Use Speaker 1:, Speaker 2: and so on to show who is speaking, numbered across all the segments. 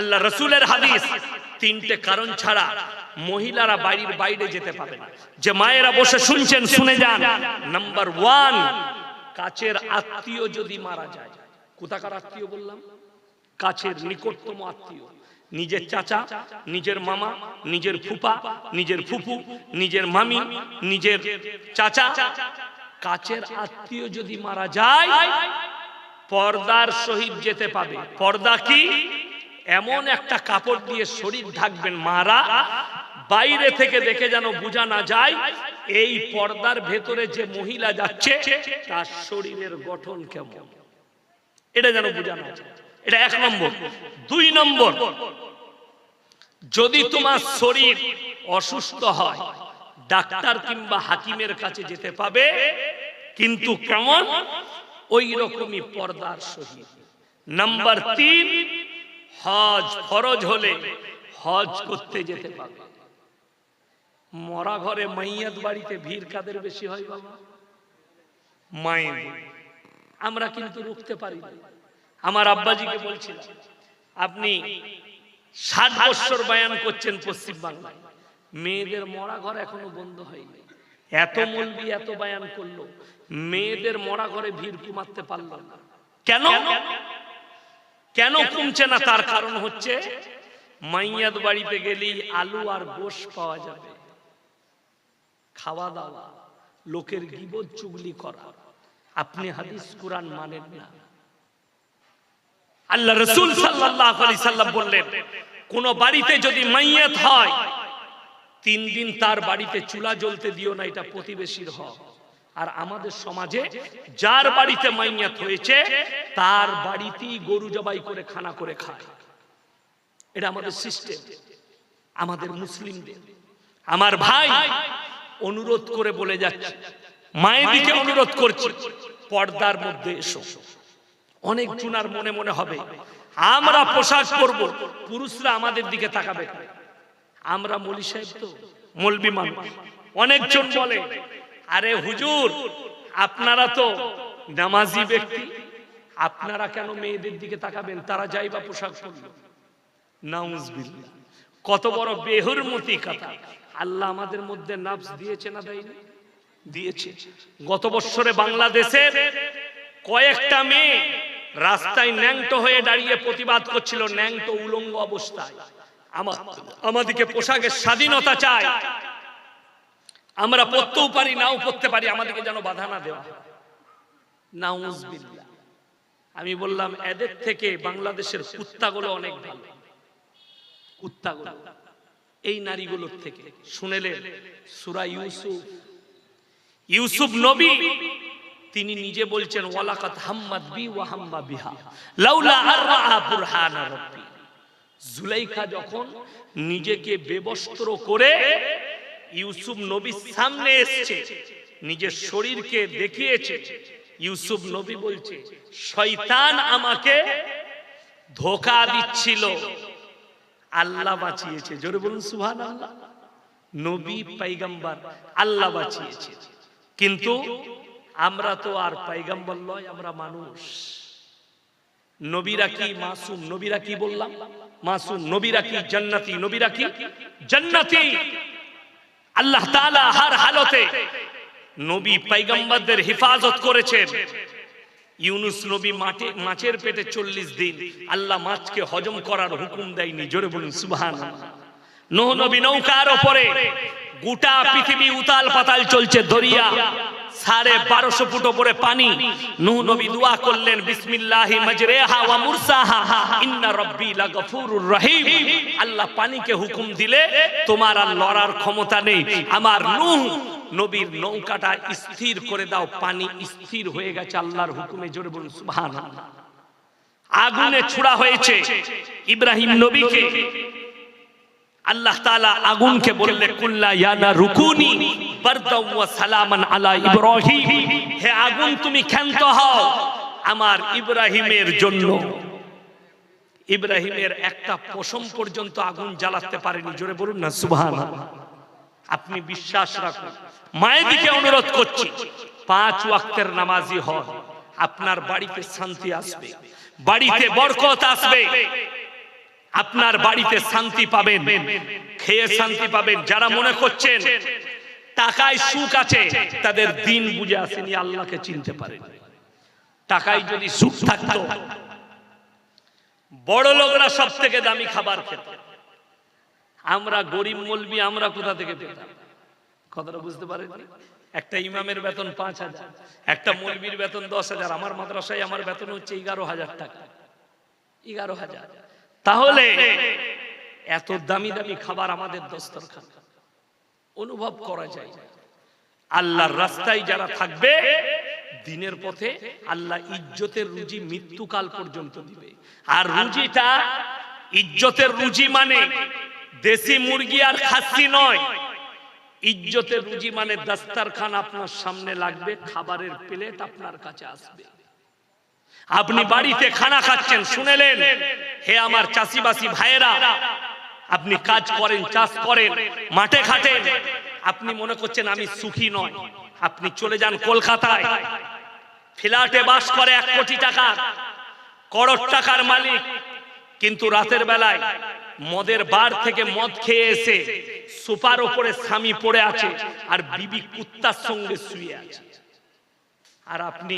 Speaker 1: আল্লাহ রাসূলের হাদিস, তিনটে কারণ ছাড়া মহিলারা বাড়ির বাইরে যেতে পারে না। যে মায়েরা বসে শুনছেন শুনে যান। নাম্বার 1, কাছের আত্মীয় যদি মারা যায়। কোথাকার আত্মীয় বললাম? কাছের নিকটতম আত্মীয়। নিজের চাচা, নিজের মামা, নিজের ফুপা, নিজের ফুফু, নিজের মামি, নিজের চাচা, কাছের আত্মীয় যদি মারা যায় পর্দার সহিত যেতে পাবে। পর্দা কি? এমন একটা কাপড় দিয়ে শরীর ঢাকবেন মারা, বাইরে থেকে দেখে যেন বোঝা না যায় এই পর্দার ভেতরে যে মহিলা যাচ্ছে তার শরীরের গঠন কেমন, এটা যেন বোঝা না যায়। এটা 1 নম্বর। 2 নম্বর, যদি তোমার শরীর অসুস্থ হয় ডাক্তার কিংবা হাকিমের কাছে যেতে পাবে, কিন্তু কেমন? ওই রকমই পর্দার সহিত। নাম্বার 3, হজ ফরজ হলে হজ করতে যেতে পাবে। মরা ঘরে মাইয়াত বাড়িতে ভিড় কাদের বেশি হয় বাবা? মায়ের। আমরা কিন্তু রুখতে পারি না। আমার আব্বাজিকে বলছিলাম, আপনি 60 বছর বয়ান করছেন পশ্চিম বাংলায়, মেয়েদের মরা ঘর এখনো বন্ধ হয়নি। এত মৌলবি এত বয়ান করলো, মেয়েদের মরা ঘরে ভিড় কমাতে পারল না। কেন? কেন কমছে না? তার কারণ হচ্ছে মাইয়াত বাড়িতে গেলেই আলু আর গোশত পাওয়া যাবে, খাওয়া দাওয়া, লোকের গীবত চুগলি করা। আপনি হাদিস কুরআন মানেন না। আল্লাহ রাসূল সাল্লাল্লাহু আলাইহি সাল্লাম বললেন, কোন বাড়িতে যদি মাইয়াত হয় 3 দিন তার বাড়িতে চুলা জ্বলতে দিও না, এটা প্রতিবেশীর হক। আর আমাদের সমাজে যার বাড়িতে মাইয়াত হয়েছে তার বাড়িতেই গরু জবাই করে খানা করে খায়। এটা আমাদের সিস্টেম, আমাদের মুসলিমদের। আমার ভাই অনুরোধ করে বলে যাচ্ছে, মায়ের দিকে অনুরোধ করছি, পর্দার মধ্যে এসো। অনেক জুনার মনে মনে হবে আমরা পোশাক পরবো, পুরুষরা আমাদের দিকে তাকাবে। আমরা মৌলী সাহেব তো মৌলবি মানুষ। অনেকজন বলে, আরে হুজুর আপনারা তো নামাজি ব্যক্তি, আপনারা কেন মেয়েদের দিকে তাকাবেন? তারা যাইবা পোশাক পরল। নাউজুবিল্লাহ, কত বড় বেহুরমতি কথা। আল্লাহ আমাদের মধ্যে নফস দিয়েছে না দেয়নি? দিয়েছে। গত বছরে বাংলাদেশের কয়েকটা মেয়ে রাস্তায় ন্যাংটো হয়ে দাঁড়িয়ে প্রতিবাদ করছিল, ন্যাংটো উলঙ্গ অবস্থায়। আমাদেরকে পোশাকের স্বাধীনতা চাই, আমরা পরতেও পারি নাও পরতে পারি, আমাদেরকে যেন বাধা না দেওয়া হয়। নাউজুবিল্লাহ। আমি বললাম এদের থেকে বাংলাদেশের কুত্তাগুলো অনেক ভালো। কুত্তাগুলো এই নারীগুলোর থেকে। শুনেলেন সূরা ইউসুফ নবী তিনি নিজে বলছেন, ওয়ালাকাত হাম্মাত বি ওয়া হাম্মা বিহা লাউলা আরআ বুরহানা রাব্বি। জুলাইখা যখন নিজেকে বেবস্ত্র করে ইউসুফ নবীর সামনে এসেছে, নিজের শরীরকে দেখিয়েছে, ইউসুফ নবী বলছে শয়তান আমাকে ধোঁকা দিচ্ছিল, আল্লাহ বাঁচিয়েছে। জোরে বলুন সুবহানাল্লাহ। নবী পয়গম্বর আল্লাহ বাঁচিয়েছে, কিন্তু আমরা তো আর পয়গম্বর নয়, আমরা মানুষ। নবীরা কি মাসুম? নবীরা কি বললাম? মাসুম। নবীরা কি জান্নাতি? নবীরা কি জান্নাতি। আল্লাহ তাআলা হর হালতে নবী পয়গম্বরদের হেফাজত করেছেন। ইউনুস নবী মাছের পেটে 40 দিন, আল্লাহ মাছকে হজম করার হুকুম দেয়নি। জোরে বলুন সুবহানাল্লাহ। নূহ নবী নৌকার উপরে, গোটা পৃথিবী উতাল পাতাল চলছে, দরিয়া 1250 ফুট উপরে পানি। নূহ নবী দোয়া করলেন, বিসমিল্লাহি মাজরিহা ওয়া মুরসাহা ইন্না রাব্বি লাগফুরুর রহিম। আল্লাহ পানিকে হুকুম দিলে তোমার আর লড়ার ক্ষমতা নেই, আমার নূহ নবীর নৌকাটা স্থির করে দাও। পানি স্থির হয়ে গেছে আল্লাহর হুকুমে। জোরে বলুন সুবহানাল্লাহ। আগুনে ছোড়া হয়েছে ইব্রাহিম নবীকে। আল্লাহ তাআলা আগুনকে বললে, কুল্লা ইয়া নারু কুনি বারদাও ওয়া সালামান আলা ইব্রাহিম। হে আগুন তুমি ক্ষান্ত হও আমার ইব্রাহিমের জন্য। ইব্রাহিমের একটা পশম পর্যন্ত আগুন জ্বালাতে পারেনি। জোরে বলুন না সুবহানাল্লাহ। আপনি বিশ্বাস রাখুন। মায়ের দিকে অনুরোধ করছি, 5 ওয়াক্তের নামাজি হন, আপনার বাড়িতে শান্তি আসবে, বাড়িতে বরকত আসবে। আপনার বাড়িতে শান্তি পাবেন, খেয়ে শান্তি পাবেন। যারা মনে করছেন টাকায় সুখ আছে, তাদের দিন বুঝে আসেনি, আল্লাহকে চিনতে পারেন। টাকায় যদি সুখ থাকতো, বড় লোকরা সব থেকে দামি খাবার খেত, আমরা গরিব মৌলবি আমরা কোথা থেকে পেতাম? কথাটা বুঝতে পারেন? একটা ইমামের বেতন 5,000, একটা মৌলবীর বেতন 10,000। আমার মাদ্রাসায় আমার বেতন হচ্ছে 11,000 টাকা। 11,000। তাহলে এত দামি দামি খাবার আমাদের দস্তরখান, অনুভব করা যায়। আল্লাহর রাস্তায় যারা থাকবে দিনের পথে, আল্লাহ ইজ্জতের রুজি মৃত্যুকাল পর্যন্ত দিবে। আর রুজিটা, ইজ্জতের রুজি মানে দেশি মুরগি আর খাসি নয়। ইজ্জতের রুজি মানে দস্তরখান আপনার সামনে লাগবে, খাবারের প্লেট আপনার কাছে আসবে। আপনি বাড়িতে খানা খাচ্ছেন, শুনেলেন, হে আমার চাষিবাসী ভাইয়েরা, আপনি কাজ করেন, চাষ করেন, মাঠে খাটেন, আপনি মনে করছেন আমি সুখী নয়। আপনি চলে যান কলকাতায়, ফ্ল্যাটে বাস করে 1 কোটি টাকা, করোড় টাকার মালিক, কিন্তু রাতের বেলায় মদের বার থেকে মদ খেয়ে এসে সোফার উপরে স্বামী পড়ে আছে আর বিবি কুত্তার সঙ্গে শুয়ে আছে। আর আপনি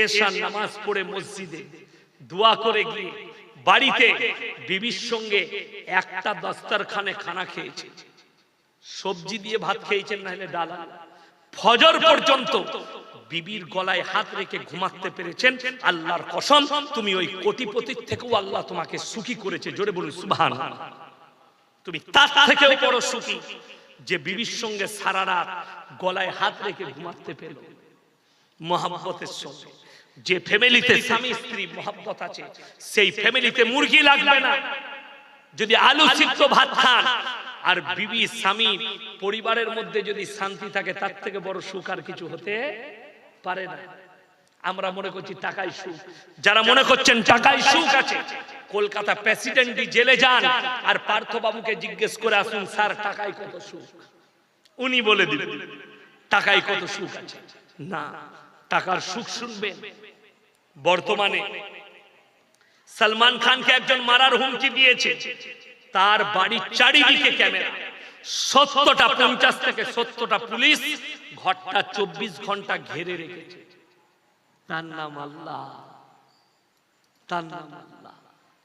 Speaker 1: এশার নামাজ পড়ে মসজিদে দোয়া করে গিয়ে বাড়িতে বিবির সঙ্গে একটা দস্তরখানে খানা খেয়েছেন, সবজি দিয়ে ভাত খেয়েছেন, না হলে ডাল। ফজর পর্যন্ত বিবির গলায় হাত রেখে ঘুমাতে পেরেছেন। আল্লাহর কসম, তুমি ওই কোটিপতির থেকেও আল্লাহ তোমাকে সুখী করেছে। জোরে বলুন সুবহানাল্লাহ। তুমি তার থেকেও বড় সুখী যে বিবির সঙ্গে সারা রাত গলায় হাত রেখে ঘুমাতে পেল মহব্বতের সঙ্গে। যে ফ্যামিলিতে স্বামী স্ত্রী মহব্বত আছে, সেই ফ্যামিলিতে মুরগি লাগবে না। যদি আলু সিদ্ধ ভাত খান আর বিবি স্বামী পরিবারের মধ্যে যদি শান্তি থাকে, তার থেকে বড় সুখ আর কিছু হতে পারে না। আমরা মনে করছি টাকায় সুখ। যারা মনে করছেন টাকায় সুখ আছে, কলকাতা প্রেসিডেন্টই জেলে যান আর পার্থ বাবুকে জিজ্ঞেস করে আসুন, স্যার টাকায় কত সুখ, উনি বলে দিবেন টাকায় কত সুখ আছে। না, টাকার সুখ শুনবেন। বর্তমানে সালমান খানকে একজন মারার হুমকি দিয়েছে, তার বাড়ির চারিদিকে ক্যামেরা, 70টা 50 থেকে 70টা পুলিশ ঘরটা 24 ঘন্টা ঘিরে রেখেছে। তার নাম আল্লাহ, তার নাম আল্লাহ।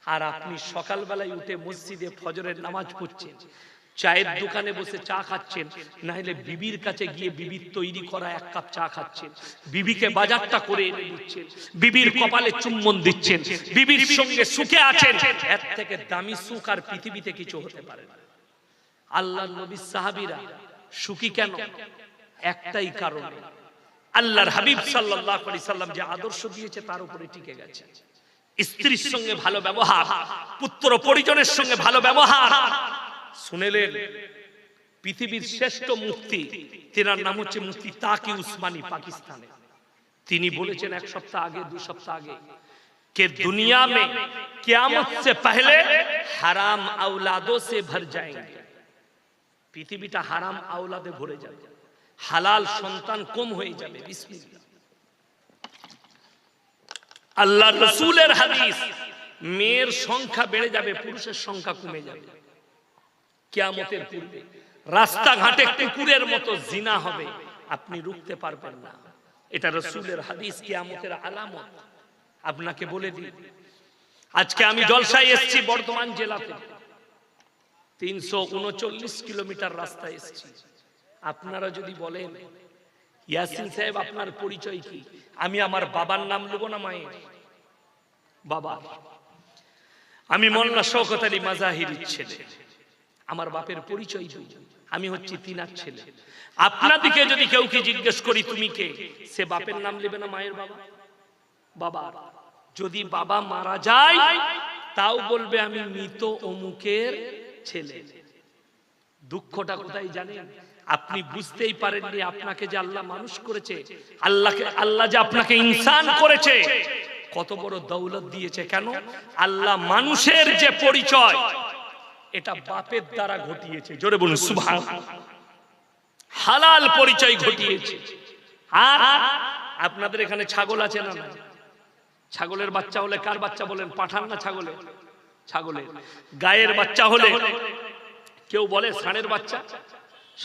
Speaker 1: আর আপনি সকালবেলায় উঠে মসজিদে ফজরের নামাজ পড়ছেন, চায়ের দোকানে বসে চা খাচ্ছেন, না হলে বিবির কাছে গিয়ে বিবির তৈরি করা 1 কাপ চা খাচ্ছেন, বিবিকে বাজারটা করে এনে দিচ্ছেন, বিবির কপালে চুম্বন দিচ্ছেন, বিবির সঙ্গে সুখে আছেন। এর থেকে দামি সুখ আর পৃথিবীতে কিছু হতে পারে না। আল্লাহর নবীর সাহাবীরা সুখী কেন? একটাই কারণ, আল্লাহর হাবিব সাল্লাল্লাহু আলাইহি সাল্লাম যে আদর্শ দিয়েছে তার উপরে টিকে গেছে। স্ত্রীর সঙ্গে ভালো ব্যবহার, পুত্র পরিজনের সঙ্গে ভালো ব্যবহার। শুনেলেন পৃথিবীর শ্রেষ্ঠ মুফতি, তেনার নাম হচ্ছে মুফতি তাকি উসমানী, পাকিস্তানে। তিনি বলেছেন 1 সপ্তাহ আগে, 2 সপ্তাহ আগে, कि दुनिया में क़यामत से पहले हराम औलादों से भर जाएंगे। পৃথিবীটা হারাম আওলাদে ভরে যাবে, হালাল সন্তান কম হয়ে যাবে। বিসমিল্লাহ। আল্লাহর রাসূলের হাদিস, মেয়ের সংখ্যা বেড়ে যাবে, পুরুষের সংখ্যা কমে যাবে। কিয়ামতের পূর্বে রাস্তাঘাটে কুকুরের মতো জিনা হবে, আপনি রুখতে পারবেন না। এটা রাসূলের হাদিস, কিয়ামতের আলামত। আপনাকে বলে দিই, আজকে আমি জলসায় এসেছি বর্ধমান জেলাতে, 339 কিলোমিটার রাস্তায় এসেছি। আপনারা যদি বলেন ইয়াসিন সাহেব আপনার পরিচয় কি, আমি আমার বাবার নাম নেব না মায়ের? বাবা, আমি মোল্লা শওকত আলী মাজাহিরির ছেলে। আমার বাপের পরিচয় দিই, আমি হচ্ছি তিনার ছেলে। আপনাদিকে যদি কেউ কি জিজ্ঞেস করি তুমি কে, সে বাপের নাম নেবে না মায়ের? বাবা বাবা। যদি বাবা মারা যায় তাও বলবে আমি মৃত অমুকের ছেলে। দুঃখটা কোথায় জানেন? আপনি বুঝতেই পারেননি আপনাকে যে আল্লাহ মানুষ করেছে, আল্লাহ যে আপনাকে ইনসান করেছে, কত বড় দৌলত দিয়েছে। কেন? আল্লাহ মানুষের যে পরিচয় এটা বাপের দ্বারা ঘটিয়েছে। জোরে বলুন সুবহানাল্লাহ। হালাল পরিচয় ঘটিয়েছে। আর আপনাদের এখানে ছাগল আছে না? ছাগলের বাচ্চা হলে কার বাচ্চা বলেন? পাঠান না ছাগলে? ছাগলের। গায়ের বাচ্চা হলে কেউ বলে ষাঁড়ের বাচ্চা,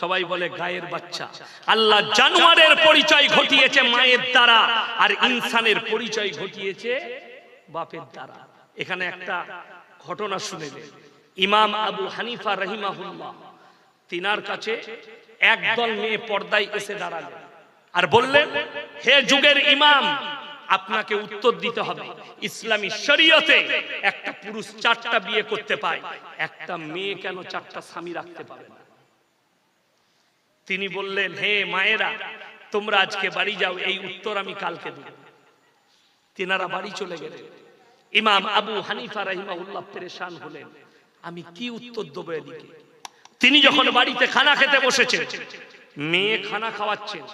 Speaker 1: সবাই বলে গায়ের বাচ্চা। আল্লাহ জানোয়ারের পরিচয় ঘটিয়েছে মায়ের দ্বারা, আর ইনসানের পরিচয় ঘটিয়েছে বাপের দ্বারা। এখানে একটা ঘটনা শুনেলেন, ইমাম আবু হানিফা রাহিমাহুল্লাহ, তিনার কাছে একদল মেয়ে পর্দায় এসে দাঁড়ালেন আর বললেন, হে যুগের ইমাম, আপনাকে উত্তর দিতে হবে, ইসলামী শরীয়তে একটা পুরুষ 4টা বিয়ে করতে পায়, একটা মেয়ে কেন 4টা স্বামী রাখতে পারে না? তিনি বললেন, হে মায়েরা, তোমরা আজকে বাড়ি যাও, এই উত্তর আমি কালকে দেব। তিনারা বাড়ি চলে গেলেন। ইমাম আবু হানিফা রাহিমাহুল্লাহ পেরেশান হলেন, আমি কি উত্তর দেব এদিকে? তিনি যখন বাড়িতে খানা খেতে বসেছেন, মেয়ে খানা খাওয়াচ্ছেন,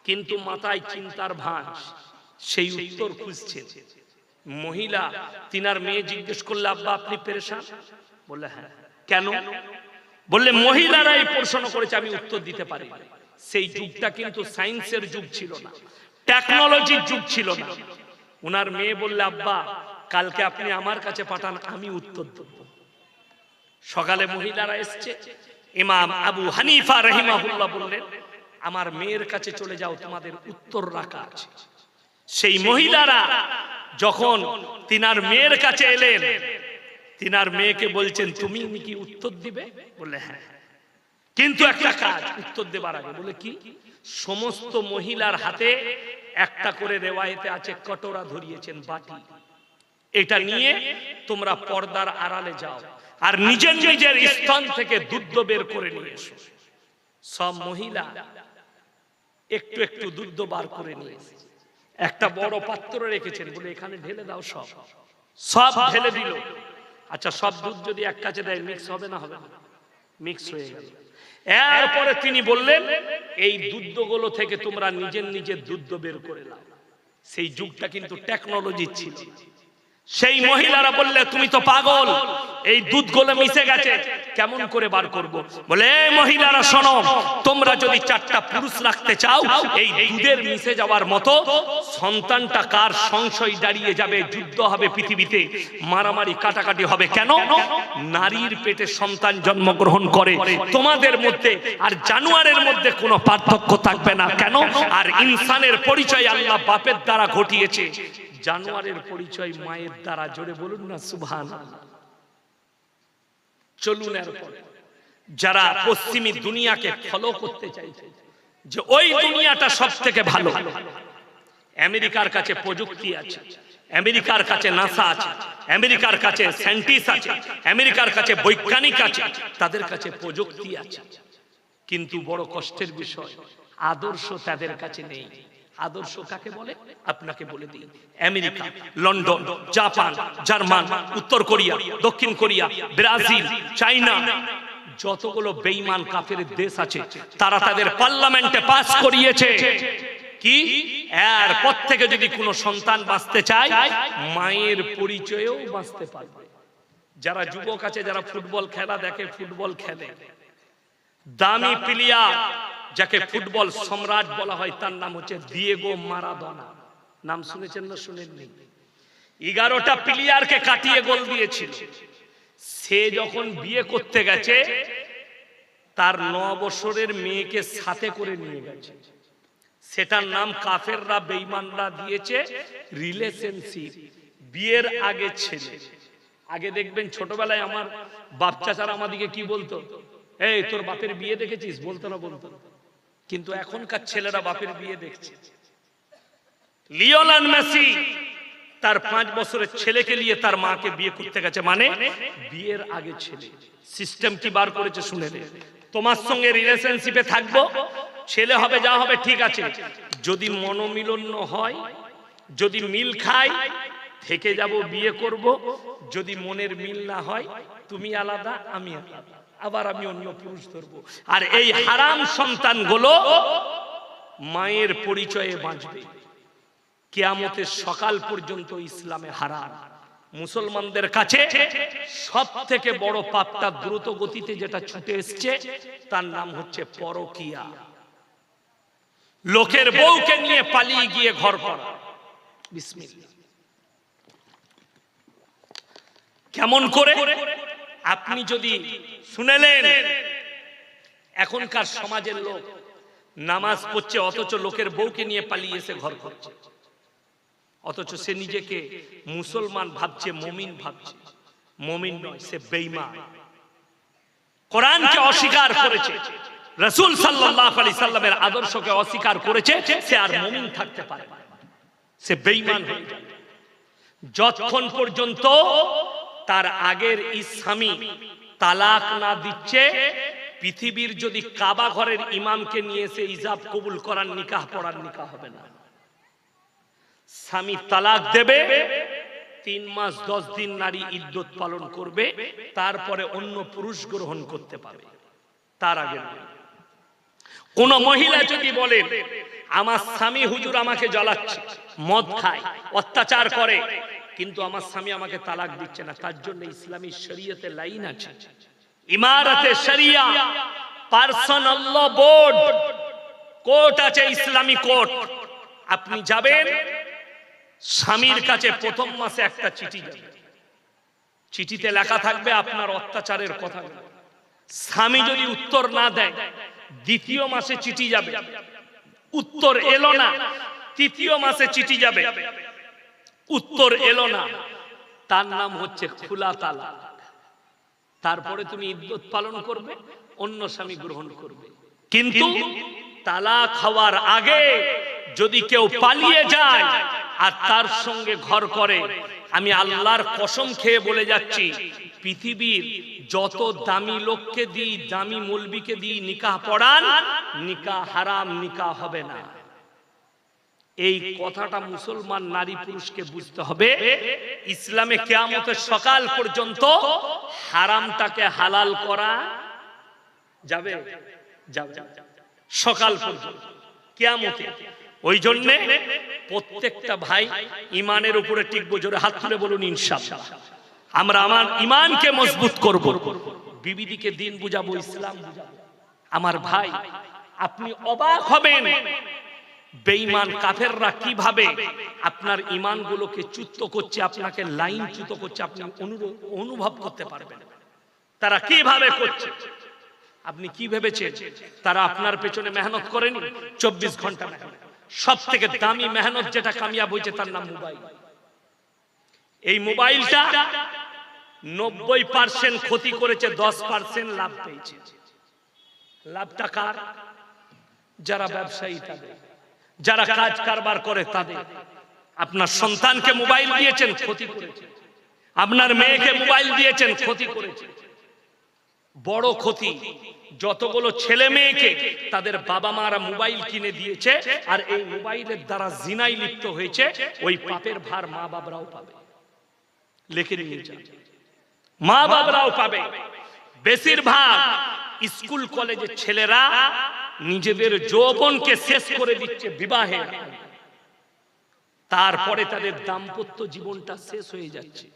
Speaker 1: কিন্তু মাথায় চিন্তার ভাঁজ, সেই উত্তর খুঁজছেন। মহিলা তিনার মেয়ে জিজ্ঞেস করলে, আব্বা আপনি পেরেশান? বললে হ্যাঁ। কেন? বললে মহিলারা এই প্রশ্ন করেছে, আমি উত্তর দিতে পারি। সেই যুগটা কিন্তু সায়েন্সের যুগ ছিল না, টেকনোলজির যুগ ছিল না। ওনার মেয়ে বললে, আব্বা কালকে আপনি আমার কাছে পাঠান, আমি উত্তর দেব। সকালে মহিলারা এসছে, ইমাম আবু হানিফা রাহিমাহুল্লাহ বললেন, আমার মেয়ের কাছে চলে যাও, তোমাদের উত্তর রাখা আছে। সেই মহিলারা যখন তিনার মেয়ের কাছে এলেন, তিনার মেয়েকে বলছেন, তুমি কি উত্তর দিবে? বললে হ্যাঁ, কিন্তু একটা কাজ, উত্তর দেবার আগে। বলে কি? সমস্ত মহিলার হাতে একটা করে রেওয়ায়েতে আছে কটোরা ধরিয়েছেন, বাটি। এটা নিয়ে তোমরা পর্দার আড়ালে যাও আর নিজের নিজের স্তন থেকে দুধ বের করে নিয়ে এসো। সব মহিলা একটু একটু দুধ বার করে নিয়ে একটা বড় পাত্র রেখেছেন, বলে এখানে ঢেলে দাও। সব সব ঢেলে দিল। আচ্ছা, সব দুধ যদি এক কাছে দেয়, মিক্স হবে না? হবে না, মিক্স হয়ে গেল। এরপরে তিনি বললেন, এই দুধগুলো থেকে তোমরা নিজের নিজের দুধ বের করে নাও। সেই যুগটা কিন্তু টেকনোলজি ছিল। সেই মহিলারা বললে, তুমি তো পাগল, এই দুধগুলো মিশে গেছে, কেমন করে বার করব? বলে, মহিলারা শোনো, তোমরা যদি 4টা পুরুষ রাখতে চাও, এই দুধের মিশে যাওয়ার মতো সন্তানটা কার সংশয় দাঁড়িয়ে যাবে, যুদ্ধ হবে পৃথিবীতে, মারামারি কাটাকাটি হবে। কেন? নারীর পেটে সন্তান জন্মগ্রহণ করে, তোমাদের মধ্যে আর জানোয়ারের মধ্যে কোনো পার্থক্য থাকবে না। কেন? আর ইনসানের পরিচয় আল্লাহ বাপের দ্বারা ঘটিয়েছে, জানোয়ারের পরিচয় মায়ের দ্বারা। জোরে বলুন না সুবহানাল্লাহ। চলুন এরপর যারা পশ্চিমী দুনিয়াকে ফলো করতে চাইছে, যে ওই দুনিয়াটা সব থেকে ভালো, আমেরিকার কাছে প্রযুক্তি আছে, আমেরিকার কাছে নাসা আছে, আমেরিকার কাছে সায়েন্টিস্ট আছে, আমেরিকার কাছে বৈজ্ঞানিক আছে, তাদের কাছে প্রযুক্তি আছে, কিন্তু বড় কষ্টের বিষয়, আদর্শ তাদের কাছে নেই। আদর্শ কাকে বলে? আপনাকে বলে দিই, আমেরিকা, লন্ডন, জাপান, জার্মান, উত্তর কোরিয়া, দক্ষিণ কোরিয়া, ব্রাজিল, চায়না, যতগুলো বেঈমান কাফের দেশ আছে, তারা তাদের পার্লামেন্টে পাস করিয়েছে কি, এরপর থেকে যদি কোনো সন্তান বাঁচতে চায়, মায়ের পরিচয়েও বাঁচতে পারবে। যারা যুবক আছে, যারা ফুটবল খেলা দেখে, ফুটবল খেলে, দামি প্লেয়ার যাকে ফুটবল সম্রাট বলা হয়, তার নাম হচ্ছে দিয়েগো মারাদোনা। নাম শুনেছেন না শুনেননি? 11টা প্লেয়ারকে কাটিয়ে গোল দিয়েছিল। সে যখন বিয়ে করতে গেছে, তার 9 বছরের মেয়েকে সাথে করে নিয়ে গেছে। সেটার নাম কাফেররা, বেঈমানরা দিয়েছে রিলেশনশিপ। বিয়ের আগে ছেলে। আগে দেখবেন ছোটবেলায় আমার বাপ চাচারা আমাদেরকে কি বলতো, এই তোর বাপের বিয়ে দেখেছিস? বলতো না? বলতো। কিন্তু এখনকার ছেলেরা বাপের বিয়ে দেখছে। লিওনেল মেসি তার 5 বছরের ছেলেকে নিয়ে তার মাকে বিয়ে করতে গেছে, মানে বিয়ের আগে ছেলে। সিস্টেম কি বার করেছে শুনে নে। তোমার সঙ্গে রিলেশনশিপে থাকবো, ছেলে হবে, যা হবে ঠিক আছে, যদি মনোমিলন হয়, যদি মিল খায়, থেকে যাব, বিয়ে করব। যদি মনের মিল না হয়, তুমি আলাদা, আমি আলাদা, আবার আমি অন্য পুরুষ ধরবো। আর এই হারাম সন্তানগুলো মায়ের পরিচয়ে বাঁচবে, কিয়ামতের সকাল পর্যন্ত ইসলামে হারাম। মুসলমানদের কাছে সব থেকে বড় পাপটা দ্রুত গতিতে যেটা ছুটে এসছে, তার নাম হচ্ছে পরকিয়া। লোকের বউকে নিয়ে পালিয়ে গিয়ে ঘর করা। বিসমিল্লাহ। কেমন করে? আপনি যদি শুনেলেন এখনকার সমাজের লোক নামাজ পড়ছে অথচ লোকের বউকে নিয়ে পালিয়ে এসে ঘর করছে, অথচ সে নিজেকে মুসলমান ভাবছে, মুমিন ভাবছে। মুমিন নয়, সে বেঈমান। কোরআনকে অস্বীকার করেছে, রাসূল সাল্লাল্লাহু আলাইহি সাল্লামের আদর্শকে অস্বীকার করেছে, সে আর মুমিন থাকতে পারে না, সে বেঈমান হয়ে যাবে। যতক্ষণ পর্যন্ত তার আগের স্বামী তালাক না দিচ্ছে, পৃথিবীর যদি কাবা ঘরের ইমামকে নিয়ে এসে ইজাব কবুল করার নিকাহ পড়ার নিকাহ হবে না। স্বামী তালাক দেবে, 3 মাস 10 দিন নারী ইদ্যত পালন করবে, তারপরে অন্য পুরুষ গ্রহণ করতে পারবে। তার আগে কোন মহিলা যদি বলেন আমার স্বামী হুজুর আমাকে জ্বালাচ্ছে, মদ খায়, অত্যাচার করে, কিন্তু আমার স্বামী আমাকে তালাক দিচ্ছে না, তার জন্য ইসলামী শরীয়তে লাইন আছে, ইমারতে শরিয়া, পার্সোনাল ল বোর্ড, কোর্ট আছে, ইসলামী কোর্ট। আপনি যাবেন, স্বামীর কাছে প্রথম মাসে একটা চিঠি যাবে, চিঠিতে লেখা থাকবে আপনার অত্যাচারের কথা। স্বামী যদি উত্তর না দেয়, দ্বিতীয় মাসে চিঠি যাবে, উত্তর এলো না, তৃতীয় মাসে চিঠি যাবে, উত্তর এলো না, তার নাম হচ্ছে খোলা তালাক। তারপরে তুমি ইদ্যত পালন করবে, অন্য স্বামী গ্রহণ করবে। কিন্তু তালাক হওয়ার আগে যদি কেউ পালিয়ে যায় আর তার সঙ্গে ঘর করে, আমি আল্লাহর কসম খেয়ে বলে যাচ্ছি, পৃথিবীর যত দামি লোককে দিই, দামি মৌলবীকে দিই নিকাহ পড়ান, নিকাহ হারাম, নিকাহ হবে না। এই কথাটা মুসলমান নারী পুরুষকে বুঝতে হবে। ইসলামে কিয়ামতের সকাল পর্যন্ত হারামটাকে হালাল করা যাবে, যাবে সকাল পর্যন্ত কিয়ামতে। ওই জন্য প্রত্যেকটা ভাই ইমানের উপরে টিকবো। জোরে হাত তুলে বলুন ইনশাআল্লাহ। আমরা আমার ইমানকে মজবুত করব, বিবিদিকে দিন বুঝাবো, ইসলাম বুঝাবো। আমার ভাই, আপনি অবাক হবেন বেঈমান কাফেররা কিভাবে আপনার ঈমানগুলোকে চ্যুত করছে, আপনাকে লাইনচ্যুত করছে, আপনি অনুভব করতে পারবেন তারা কিভাবে করছে। আপনি কি ভেবেছেন তারা আপনার পেছনে মেহনত করেনি? 24 ঘন্টা মেহনত। সবথেকে দামি মেহনত যেটা কামিয়াব হয়েছে তার নাম মোবাইল। এই মোবাইলটা 90% ক্ষতি করেছে, 10% লাভ পেয়েছে। লাভটা কার? যারা ব্যবসায়ী তাদের, যারা কাজ কারবার করে তাদের। আপনার সন্তানকে মোবাইল দিয়েছেন, ক্ষতি করেছে। আপনার মেয়েকে মোবাইল দিয়েছেন, ক্ষতি করেছে। বড় ক্ষতি যতগুলো ছেলে মেয়েকে তাদের বাবা মারা মোবাইল কিনে দিয়েছে, আর এই মোবাইলের দ্বারা জিনায় লিপ্ত হয়েছে, ওই পাপের ভার মা বাবারাও পাবে। লিখে নিয়ে যান, মা বাবারাও পাবে। বেশিরভাগ স্কুল কলেজের ছেলেরা নিজেদের যৌবনকে শেষ করে দিচ্ছে বিবাহে, তারপরে তাদের দাম্পত্য জীবনটা শেষ হয়ে যাচ্ছে।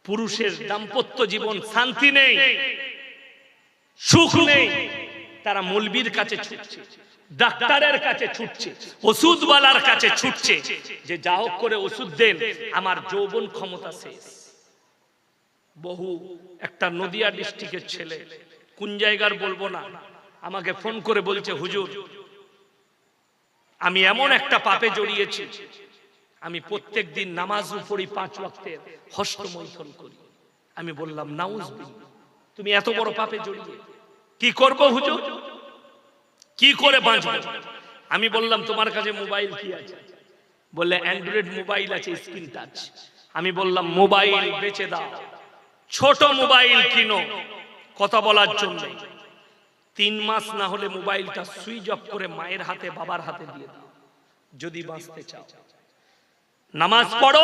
Speaker 1: পুরুষের দাম্পত্য জীবন শান্তি নেই, সুখ নেই। তারা মৌলবীর কাছে ছুটছে, ডাক্তারের কাছে ছুটছে, ওষুধওয়ালার কাছে ছুটছে, যে যা হোক করে ওষুধ দেন, আমার যৌবন ক্ষমতা শেষ। বহু একটা নদিয়া ডিস্ট্রিক্টের ছেলে, কোন জায়গার বলবো না, আমাকে ফোন করে বলছে, হুজুর আমি এমন একটা পাপে জড়িয়েছি, আমি প্রত্যেকদিন নামাজও পড়ি, 5 ওয়াক্তের হস্তমৈথুন করি। আমি বললাম নাউজুবিল্লাহ, তুমি এত বড় পাপে জড়িয়ে কি করব হুজুর, কি করে বাঁচবো? আমি বললাম তোমার কাছে মোবাইল কি আছে? বললে অ্যান্ড্রয়েড মোবাইল আছে, স্ক্রিন টাচ। আমি বললাম মোবাইল বেচে দাও, ছোট মোবাইল কিনো কথা বলার জন্য। 3 মাস না হলে মোবাইলটা সুইচ অফ করে মায়ের হাতে বাবার হাতে দিয়ে দাও, যদি বাঁচতে চাও। নামাজ পড়ো,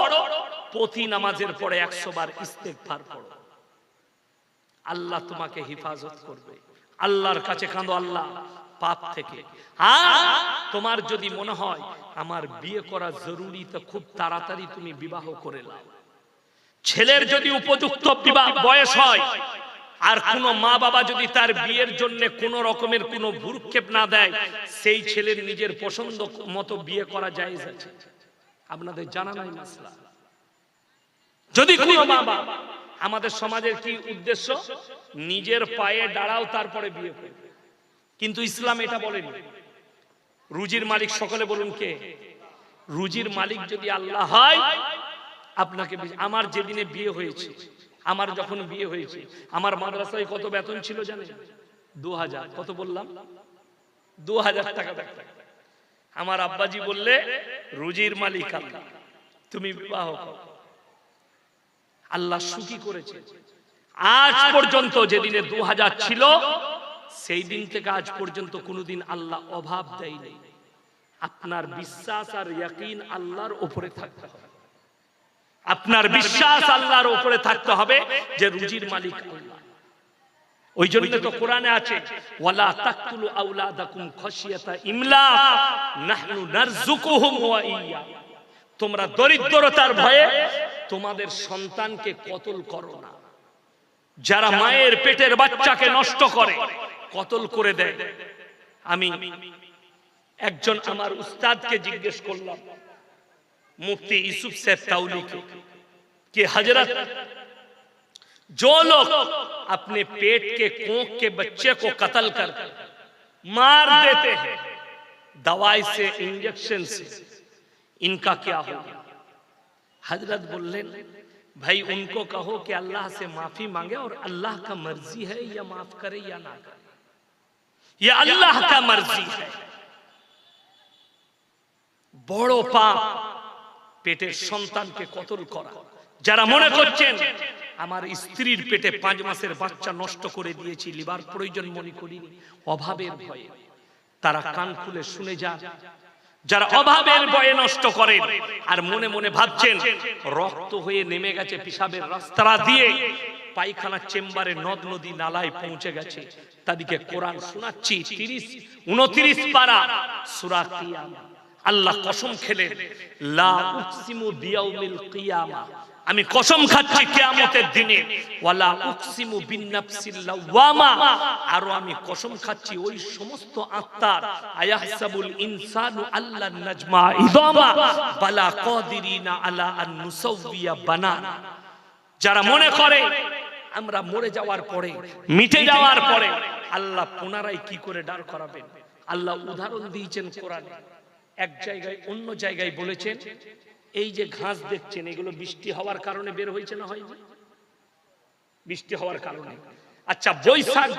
Speaker 1: প্রতি নামাজের পরে 100 বার ইস্তেগফার পড়ো, আল্লাহ তোমাকে হেফাজত করবে। আল্লাহর কাছে কাঁদো আল্লাহ পাপ থেকে। আর তোমার যদি মনে হয় আমার বিয়ে করা জরুরি, তো খুব তাড়াতাড়ি তুমি বিবাহ করে নাও। ছেলের যদি উপযুক্ত বিবাহ বয়স হয়, আর কোন মা বাবা যদি তার বিয়ের জন্য কোন রকমের কোন ভ্রুক্ষেপ না দেয়, সেই ছেলের নিজের পছন্দ মতো বিয়ে করা জায়েজ আছে। আপনাদের জানা নাই মাসলা? যদি কোনো বাবা, আমাদের সমাজের কি উদ্দেশ্য, নিজের পায়ে দাঁড়াও তারপরে বিয়ে করবে, কিন্তু ইসলাম এটা বলেনি। রুজির মালিক সকলে বলুন কে? রুজির মালিক যদি আল্লাহ হয়, আপনাকে আমার যেদিনে বিয়ে হয়েছে, আমার যখন বিয়ে হয়েছে, আমার মাদ্রাসায় কত বেতন ছিল জানেন? 2000। কত বললাম? 2000 টাকা বেতন। আমার আব্বাজি বললে, রুজির মালিক আল্লাহ, তুমি বিবাহ করো। আল্লাহ সুখী করেছে। আজ পর্যন্ত যেদিনে 2000 ছিল, সেই দিন থেকে আজ পর্যন্ত কোনোদিন আল্লাহ অভাব দেয়নি। আপনার বিশ্বাস আর ইয়াকিন আল্লাহর উপরে থাকতে হবে। আপনার বিশ্বাস আল্লাহর উপরে থাকতে হবে যে রুজির মালিক আল্লাহ। ওই জন্য তো কোরআনে আছে, ওয়ালা তাকতুলু আওলাদাকুম খাশিয়াতা ইমলাক নাহনু নারযুকুহুম ওয়া ইয়্যা। তোমরা দরিদ্রতার ভয়ে তোমাদের সন্তানকে কতল করো না। যারা মায়ের পেটের বাচ্চাকে নষ্ট করে, কতল করে দেয়। আমি একজন আমার উস্তাদকে জিজ্ঞেস করলাম, मुफ्ती यूसुफ से ताउली कि हजरत जो लोग अपने पेट के कोख के बच्चे को कत्ल कर मार देते हैं दवाई से, इंजेक्शन से, इनका क्या होगा? हजरत बोले, भाई उनको कहो कि अल्लाह से माफी मांगे और अल्लाह का मर्जी है या माफ करे या ना करे, यह अल्लाह का मर्जी है। बड़ो पाप পেটের সন্তানকে কতল করা। যারা মনে করছেন আমার স্ত্রীর পেটে 5 মাসের বাচ্চা নষ্ট করে দিয়েছি, লিভার প্রয়োজন মনে করিনি, অভাবের ভয়ে, তারা কান খুলে শুনে যান। যারা অভাবের ভয়ে নষ্ট করেন আর মনে মনে ভাবছেন রক্ত হয়ে নেমে গেছে পিশাবের রাস্তা দিয়ে, পায়খানার চেম্বারে, নদ নদী নালায় পৌঁছে গেছে, তাদেরকে কোরআন শোনাচ্ছি। 29 পারা সূরা কিয়ামা। আল্লাহ কসম খেলেন, লা উকসিমু বিয়াউমিল কিয়ামা, আমি কসম খাচ্ছি কিয়ামতের দিনে, ওয়ালা উকসিমু বিন্নাফসিল লাওয়ামা, আর আমি কসম খাচ্ছি ওই সমস্ত আত্মার, আয়াহসাবুল ইনসানু আল্লা নাজমা ইদামা বালা কাদিরিনা আলা আন নুসাউবিয়া বানানা। যারা মনে করে আমরা মরে যাওয়ার পরে, মিটে যাওয়ার পরে আল্লাহ পুনরায় কি করে দাঁড় করাবেন, আল্লাহ উদাহরণ দিয়েছেন কোরআনে। এক জায়গায়, অন্য জায়গায় বলেছেন, এই যে ঘাস দেখছেন এগুলো বৃষ্টি হওয়ার কারণে বের হয়েছে না হয়নি? বৃষ্টি হওয়ার কারণে। আচ্ছা, বৈশাখ